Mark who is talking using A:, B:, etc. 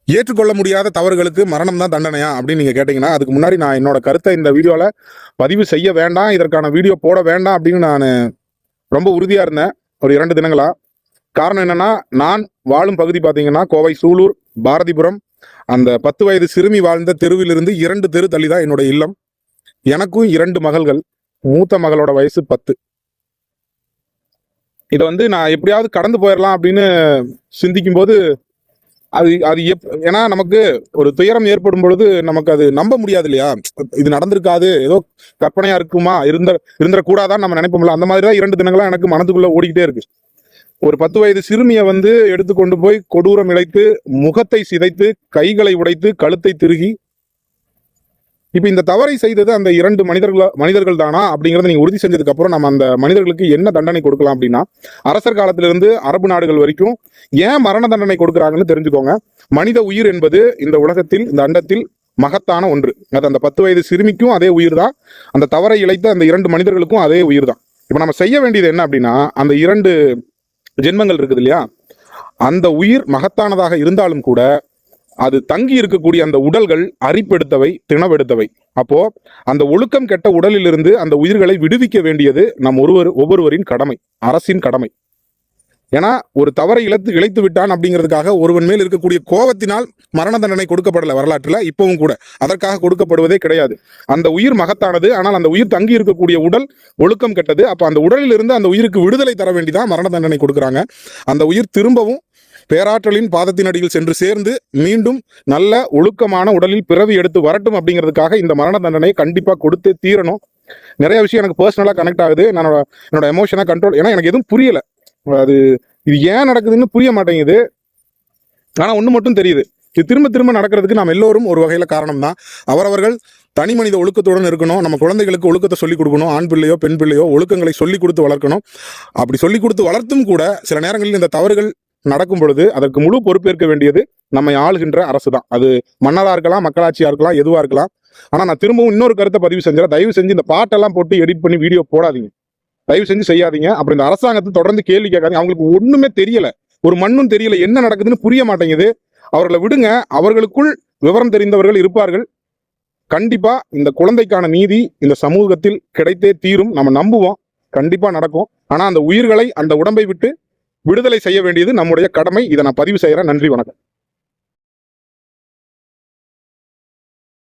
A: ஏற்றுக்கொள்ள முடியாத தவறுகளுக்கு மரணம் தான் தண்டனையா அப்படின்னு நீங்க கேட்டீங்கன்னா, அதுக்கு முன்னாடி நான் என்னோட கருத்தை இந்த வீடியோல பதிவு செய்ய வேண்டாம், இதற்கான வீடியோ போட வேண்டாம் அப்படின்னு நான் ரொம்ப உறுதியா இருந்தேன் ஒரு 2 தினங்களா. காரணம் என்னன்னா, நான் வாழும் பகுதி பார்த்தீங்கன்னா கோவை சூலூர் பாரதிபுரம். அந்த 10 வயது சிறுமி வாழ்ந்த தெருவிலிருந்து 2 தெரு தள்ளி தான் என்னோட இல்லம். எனக்கும் 2 மகள்கள். மூத்த மகளோட வயசு 10. இதை நான் எப்படியாவது கடந்து போயிடலாம் அப்படின்னு சிந்திக்கும் போது அது அது ஏன்னா நமக்கு ஒரு துயரம் ஏற்படும் பொழுது நமக்கு அது நம்ப முடியாது இல்லையா. இது நடந்திருக்காது, ஏதோ கற்பனையா இருக்குமா, இருந்துடக்கூடாதான் நம்ம நினைப்போம்ல. அந்த மாதிரி தான் 2 தினங்களா எனக்கு மனதுக்குள்ள ஓடிக்கிட்டே இருக்கு. ஒரு 10 வயது சிறுமியை எடுத்துக்கொண்டு போய் கொடூரம் இழைத்து, முகத்தை சிதைத்து, கைகளை உடைத்து, கழுத்தை திருகி, இப்ப இந்த தவறை செய்தது அந்த 2 மனிதர்கள் தானா அப்படிங்கறத நீங்க உறுதி செஞ்சதுக்கு அப்புறம் நம்ம அந்த மனிதர்களுக்கு என்ன தண்டனை கொடுக்கலாம் அப்படின்னா, அரசர் காலத்திலிருந்து அரபு நாடுகள் வரைக்கும் ஏன் மரண தண்டனை கொடுக்குறாங்கன்னு தெரிஞ்சுக்கோங்க. மனித உயிர் என்பது இந்த உலகத்தில், இந்த அண்டத்தில் மகத்தான ஒன்று. அது அந்த 10 வயது சிறுமிக்கும் அதே உயிர் தான், அந்த தவறை இழைத்த அந்த 2 மனிதர்களுக்கும் அதே உயிர் தான். இப்ப நம்ம செய்ய வேண்டியது என்ன அப்படின்னா, அந்த 2 ஜென்மங்கள் இருக்குது இல்லையா, அந்த உயிர் மகத்தானதாக இருந்தாலும் கூட அது தங்கி இருக்கக்கூடிய அந்த உடல்கள் அரிப்பெடுத்தவை, திணவெடுத்தவை. அப்போ அந்த ஒழுக்கம் கெட்ட உடலிலிருந்து அந்த உயிர்களை விடுவிக்க வேண்டியது நம் ஒவ்வொருவரின் கடமை, அரசின் கடமை. ஏன்னா ஒரு தவறை இழைத்து விட்டான் அப்படிங்கிறதுக்காக ஒருவன் மேல் இருக்கக்கூடிய கோபத்தினால் மரண தண்டனை கொடுக்கப்படல வரலாற்றுல, இப்பவும் கூட அதற்காக கொடுக்கப்படுவதே கிடையாது. அந்த உயிர் மகத்தானது, ஆனால் அந்த உயிர் தங்கி இருக்கக்கூடிய உடல் ஒழுக்கம் கெட்டது. அப்ப அந்த உடலில் இருந்து அந்த உயிருக்கு விடுதலை தர வேண்டிதான் மரண தண்டனை கொடுக்குறாங்க. அந்த உயிர் திரும்பவும் பேராற்றலின் பாதத்தின் அடியில் சென்று சேர்ந்து மீண்டும் நல்ல ஒழுக்கமான உடலில் பிறவி எடுத்து வரட்டும் அப்படிங்கிறதுக்காக இந்த மரண தண்டனையை கண்டிப்பா கொடுத்தே தீரணும். நிறைய விஷயம் எனக்கு பர்சனலா கனெக்ட் ஆகுது. என்னோட எமோஷனா கண்ட்ரோல், ஏன்னா எனக்கு எதுவும் புரியல. இது ஏன் நடக்குதுன்னு புரிய மாட்டேங்குது. ஆனா ஒண்ணு மட்டும் தெரியுது, இது திரும்ப திரும்ப நடக்கிறதுக்கு நாம் எல்லோரும் ஒரு வகையில காரணம் தான். அவரவர்கள் தனி மனித ஒழுக்கத்துடன் இருக்கணும். நம்ம குழந்தைகளுக்கு ஒழுக்கத்தை சொல்லிக் கொடுக்கணும். ஆண் பிள்ளையோ பெண் பிள்ளையோ ஒழுக்கங்களை சொல்லிக் கொடுத்து வளர்க்கணும். அப்படி சொல்லிக் கொடுத்து வளர்த்தும் கூட சில நேரங்களில் இந்த தவறுகள் நடக்கும் பொழுது அதற்கு முழு பொறுப்பேற்க வேண்டியது நம்மை ஆளுகின்ற அரசு தான். அது மன்னரா இருக்கலாம், மக்களாட்சியா இருக்கலாம், எதுவா இருக்கலாம். ஆனா நான் திரும்பவும் இன்னொரு கருத்தை பதிவு செஞ்சேன். தயவு செஞ்சு இந்த பாட்டெல்லாம் போட்டு எடிட் பண்ணி வீடியோ போடாதீங்க, தயவு செஞ்சு செய்யாதீங்க. அப்புறம் இந்த அரசாங்கத்தை தொடர்ந்து கேள்வி கேட்காதீங்க. அவங்களுக்கு ஒண்ணுமே தெரியல, ஒரு மண்ணும் தெரியல, என்ன நடக்குதுன்னு புரிய மாட்டேங்குது. அவர்களை விடுங்க, அவர்களுக்குள் விவரம் தெரிந்தவர்கள் இருப்பார்கள். கண்டிப்பா இந்த குழந்தைக்கான நீதி இந்த சமூகத்தில் கிடைத்தே தீரும். நம்ம நம்புவோம், கண்டிப்பா நடக்கும். ஆனா அந்த உயிர்களை, அந்த உடம்பை விட்டு விடுதலை செய்ய வேண்டியது நம்முடைய கடமை. இதை நான் பதிவு செய்யறேன். நன்றி, வணக்கம்.